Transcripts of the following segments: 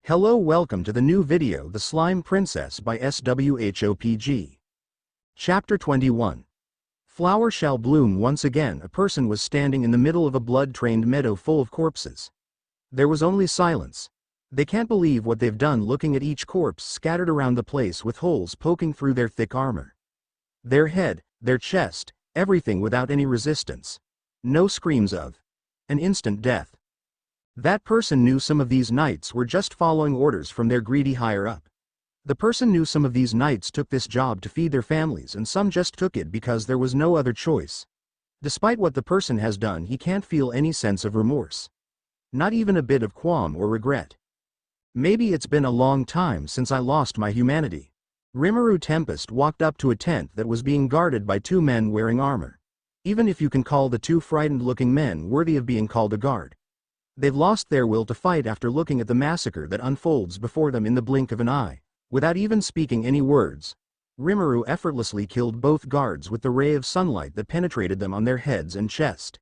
Hello, welcome to the new video The Slime Princess by SWhoPG. Chapter 21. Flower shall bloom once again. A person was standing in the middle of a blood-trained meadow full of corpses. There was only silence. They can't believe what they've done, looking at each corpse scattered around the place with holes poking through their thick armor. Their head, their chest, everything without any resistance. No screams of an instant death. That person knew some of these knights were just following orders from their greedy higher-up. The person knew some of these knights took this job to feed their families, and some just took it because there was no other choice. Despite what the person has done, he can't feel any sense of remorse. Not even a bit of qualm or regret. Maybe it's been a long time since I lost my humanity. Rimuru Tempest walked up to a tent that was being guarded by two men wearing armor. Even if you can call the two frightened-looking men worthy of being called a guard. They've lost their will to fight after looking at the massacre that unfolds before them in the blink of an eye. Without even speaking any words, Rimuru effortlessly killed both guards with the ray of sunlight that penetrated them on their heads and chest.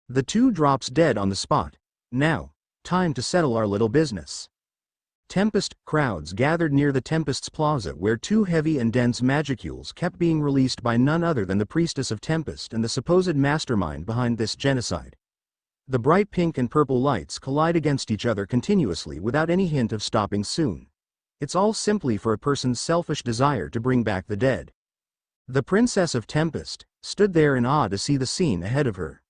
The two drops dead on the spot. Now, time to settle our little business. Tempest crowds gathered near the Tempest's plaza, where two heavy and dense magicules kept being released by none other than the priestess of Tempest and the supposed mastermind behind this genocide. The bright pink and purple lights collide against each other continuously without any hint of stopping soon. It's all simply for a person's selfish desire to bring back the dead. The Princess of Tempest stood there in awe to see the scene ahead of her.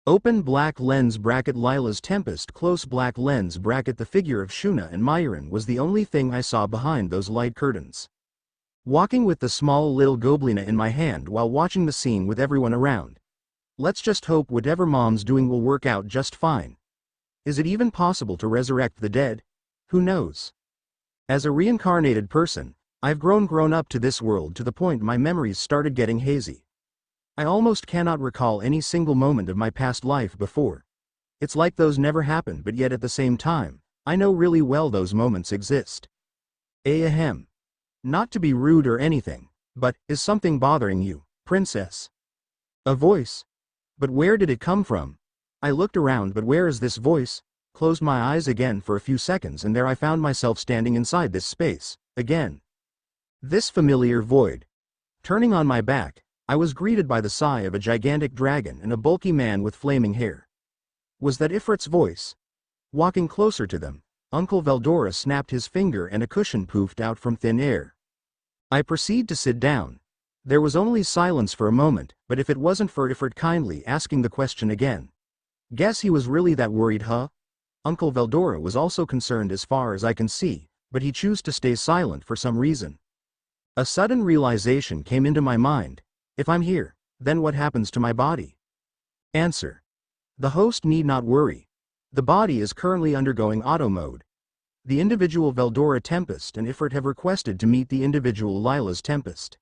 Open black lens bracket Lila's Tempest, close black lens bracket. The figure of Shuna and Myron was the only thing I saw behind those light curtains. Walking with the small little goblina in my hand while watching the scene with everyone around. Let's just hope whatever mom's doing will work out just fine. Is it even possible to resurrect the dead? Who knows? As a reincarnated person, I've grown up to this world to the point my memories started getting hazy. I almost cannot recall any single moment of my past life before. It's like those never happened, but yet at the same time, I know really well those moments exist. Ahem. Not to be rude or anything, but, is something bothering you, princess? A voice. But where did it come from? I looked around, but where is this voice? Closed my eyes again for a few seconds, and there I found myself standing inside this space, again. This familiar void. Turning on my back, I was greeted by the sigh of a gigantic dragon and a bulky man with flaming hair. Was that Ifrit's voice? Walking closer to them, Uncle Veldora snapped his finger and a cushion poofed out from thin air. I proceed to sit down. There was only silence for a moment, but if it wasn't for Ifrit kindly asking the question again. Guess he was really that worried, huh? Uncle Veldora was also concerned as far as I can see, but he chose to stay silent for some reason. A sudden realization came into my mind. If I'm here, then what happens to my body? Answer. The host need not worry. The body is currently undergoing auto mode. The individual Veldora Tempest and Ifrit have requested to meet the individual Lila's Tempest.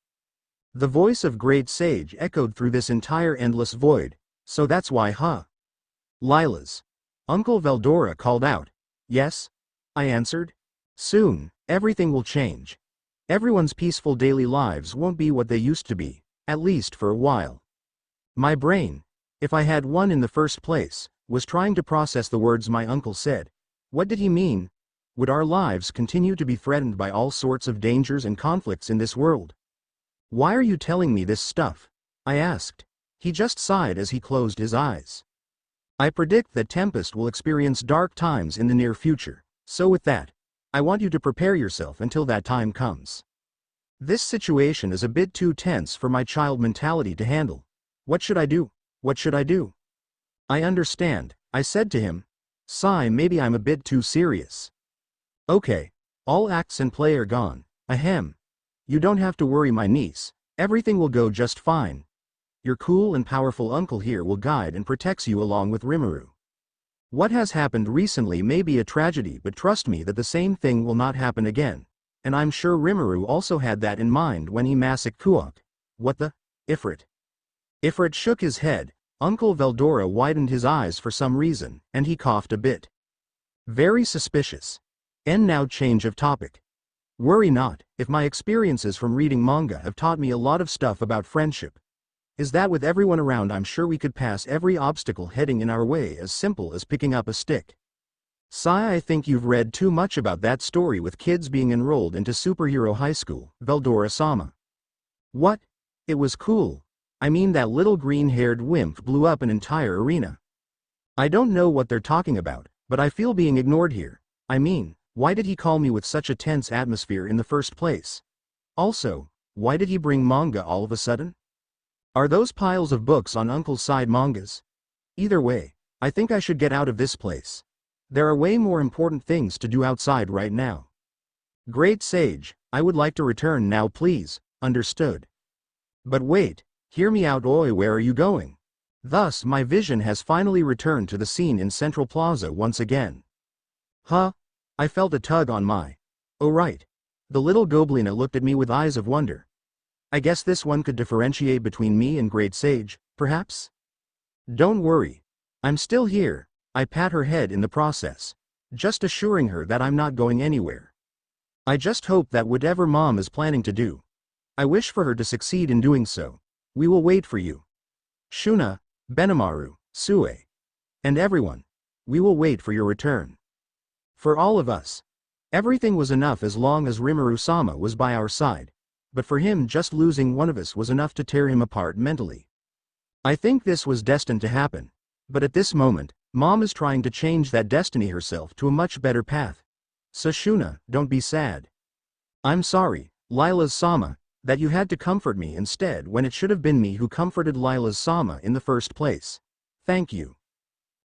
The voice of Great Sage echoed through this entire endless void, so that's why, huh? Lila's. Uncle Veldora called out. Yes? I answered. Soon, everything will change. Everyone's peaceful daily lives won't be what they used to be, at least for a while. My brain, if I had one in the first place, was trying to process the words my uncle said. What did he mean? Would our lives continue to be threatened by all sorts of dangers and conflicts in this world? Why are you telling me this stuff? I asked. He just sighed as he closed his eyes. I predict that Tempest will experience dark times in the near future, so with that, I want you to prepare yourself until that time comes. This situation is a bit too tense for my child mentality to handle. What should I do? What should I do? I understand, I said to him. Sigh, maybe I'm a bit too serious. Okay, all acts and play are gone. Ahem. You don't have to worry, my niece. Everything will go just fine. Your cool and powerful uncle here will guide and protects you along with Rimuru. What has happened recently may be a tragedy, but trust me that the same thing will not happen again. And I'm sure Rimuru also had that in mind when he massacred Kuok. What the? Ifrit. Ifrit shook his head. Uncle Veldora widened his eyes for some reason, and he coughed a bit. Very suspicious. And now change of topic. Worry not, if my experiences from reading manga have taught me a lot of stuff about friendship. Is that with everyone around, I'm sure we could pass every obstacle heading in our way as simple as picking up a stick. Sai, I think you've read too much about that story with kids being enrolled into superhero high school, Veldora-sama. What? It was cool. I mean that little green-haired wimp blew up an entire arena. I don't know what they're talking about, but I feel being ignored here. I mean, why did he call me with such a tense atmosphere in the first place? Also, why did he bring manga all of a sudden? Are those piles of books on Uncle's side mangas? Either way, I think I should get out of this place. There are way more important things to do outside right now. Great Sage, I would like to return now please, understood. But wait, hear me out oi, where are you going? Thus my vision has finally returned to the scene in Central Plaza once again. Huh? I felt a tug on my. Oh right. The little goblina looked at me with eyes of wonder. I guess this one could differentiate between me and Great Sage, perhaps? Don't worry. I'm still here. I pat her head in the process, just assuring her that I'm not going anywhere. I just hope that whatever Mom is planning to do, I wish for her to succeed in doing so. We will wait for you. Shuna, Benimaru, Sue, and everyone. We will wait for your return. For all of us. Everything was enough as long as Rimuru-sama was by our side, but for him just losing one of us was enough to tear him apart mentally. I think this was destined to happen, but at this moment, Mom is trying to change that destiny herself to a much better path. So Shuna, don't be sad. I'm sorry, Lila's-sama, that you had to comfort me instead when it should have been me who comforted Lila's-sama in the first place. Thank you.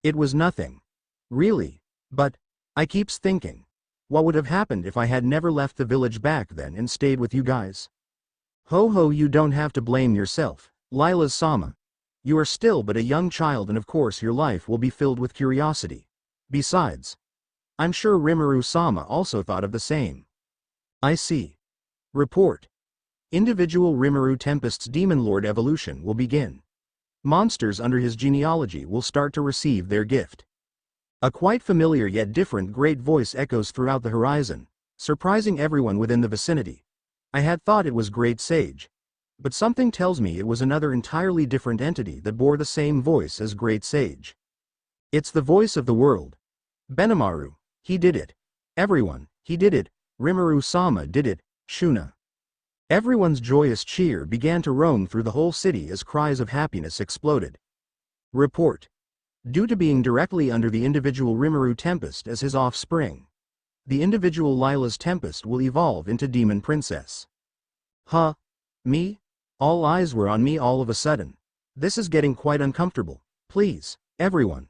It was nothing. Really, but, I keeps thinking. What would have happened if I had never left the village back then and stayed with you guys? Ho ho, you don't have to blame yourself, Lila's-sama. You are still but a young child and of course your life will be filled with curiosity. Besides, I'm sure Rimuru-sama also thought of the same. I see. Report. Individual Rimuru Tempest's Demon Lord evolution will begin. Monsters under his genealogy will start to receive their gift. A quite familiar yet different great voice echoes throughout the horizon, surprising everyone within the vicinity. I had thought it was Great Sage, but something tells me it was another entirely different entity that bore the same voice as Great Sage. It's the voice of the world. Benimaru, he did it. Everyone, he did it. Rimuru-sama did it. Shuna. Everyone's joyous cheer began to roam through the whole city as cries of happiness exploded. Report. Due to being directly under the individual Rimuru Tempest as his offspring, the individual Lila's Tempest will evolve into Demon Princess. Huh? Me? All eyes were on me all of a sudden. This is getting quite uncomfortable. Please, everyone.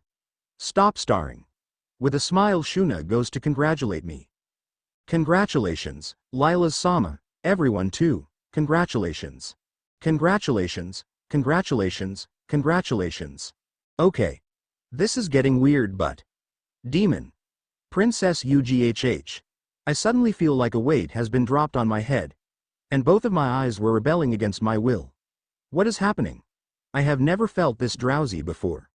Stop starring. With a smile Shuna goes to congratulate me. Congratulations, Lila's-sama, everyone too, congratulations. Congratulations, congratulations, congratulations. Okay. This is getting weird but. Demon. Princess UGHH. I suddenly feel like a weight has been dropped on my head, and both of my eyes were rebelling against my will. What is happening? I have never felt this drowsy before.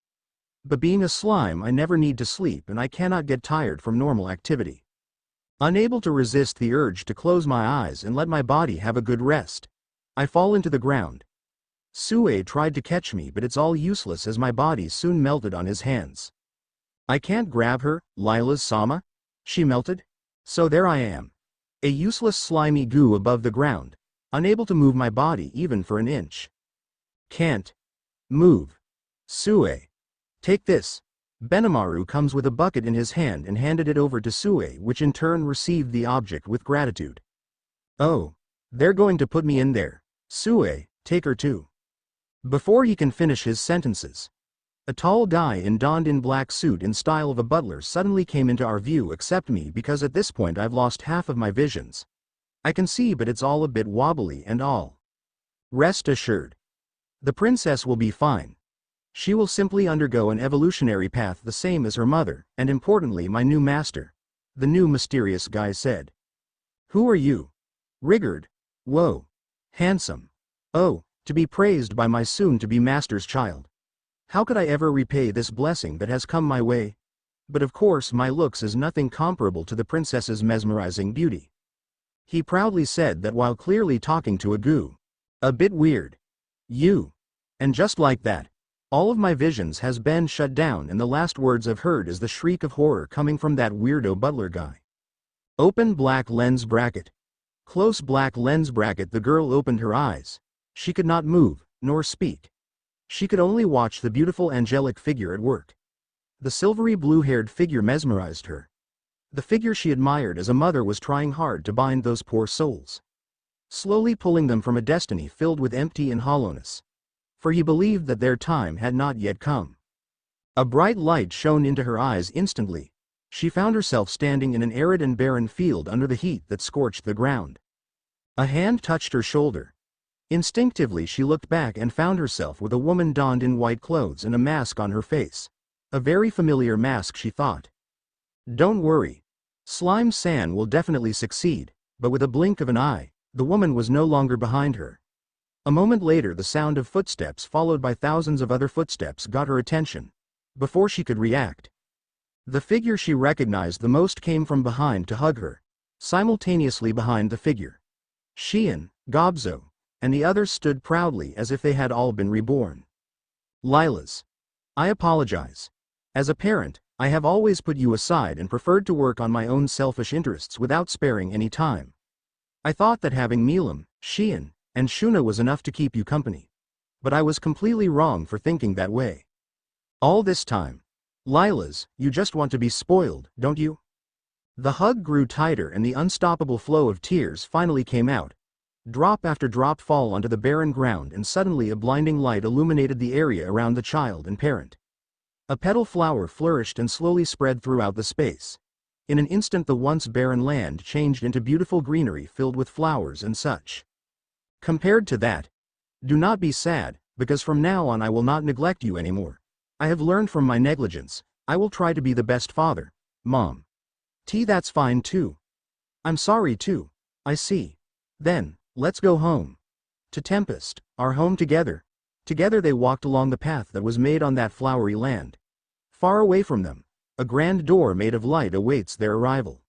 But being a slime I never need to sleep and I cannot get tired from normal activity. Unable to resist the urge to close my eyes and let my body have a good rest, I fall into the ground. Sue tried to catch me but it's all useless as my body soon melted on his hands. I can't grab her, Lila's-sama? She melted? So there I am. A useless slimy goo above the ground, unable to move my body even for an inch. Can't move. Sue. Take this. Benimaru comes with a bucket in his hand and handed it over to Sue, which in turn received the object with gratitude. Oh, they're going to put me in there. Sue, take her too. Before he can finish his sentences, a tall guy donned in black suit in style of a butler suddenly came into our view except me because at this point I've lost half of my visions. I can see but it's all a bit wobbly and all. Rest assured. The princess will be fine. She will simply undergo an evolutionary path the same as her mother, and importantly my new master. The new mysterious guy said. Who are you? Rigard. Whoa. Handsome. Oh, to be praised by my soon-to-be master's child. How could I ever repay this blessing that has come my way? But of course my looks is nothing comparable to the princess's mesmerizing beauty. He proudly said that while clearly talking to a goo. A bit weird. You. And just like that, All of my visions has been shut down and the last words I've heard is the shriek of horror coming from that weirdo butler guy. Open black lens bracket. Close black lens bracket. The girl opened her eyes. She could not move, nor speak. She could only watch the beautiful angelic figure at work. The silvery blue-haired figure mesmerized her. The figure she admired as a mother was trying hard to bind those poor souls, slowly pulling them from a destiny filled with empty and hollowness. For he believed that their time had not yet come. A bright light shone into her eyes instantly. She found herself standing in an arid and barren field under the heat that scorched the ground. A hand touched her shoulder. Instinctively she looked back and found herself with a woman donned in white clothes and a mask on her face. A very familiar mask, she thought. Don't worry. Slime San will definitely succeed, but with a blink of an eye, the woman was no longer behind her. A moment later the sound of footsteps followed by thousands of other footsteps got her attention. Before she could react, the figure she recognized the most came from behind to hug her. Simultaneously behind the figure, Xian, Gobzo, and the others stood proudly as if they had all been reborn. Lilas. I apologize. As a parent, I have always put you aside and preferred to work on my own selfish interests without sparing any time. I thought that having Milam, Xian, and Shuna was enough to keep you company. But I was completely wrong for thinking that way. All this time, Lilas, you just want to be spoiled, don't you? The hug grew tighter and the unstoppable flow of tears finally came out. Drop after drop fall onto the barren ground and suddenly a blinding light illuminated the area around the child and parent. A petal flower flourished and slowly spread throughout the space. In an instant the once barren land changed into beautiful greenery filled with flowers and such. Compared to that, do not be sad, because from now on I will not neglect you anymore. I have learned from my negligence. I will try to be the best father, Mom. That's fine too. I'm sorry too. I see. Then, let's go home. To Tempest, our home together. Together they walked along the path that was made on that flowery land. Far away from them, a grand door made of light awaits their arrival.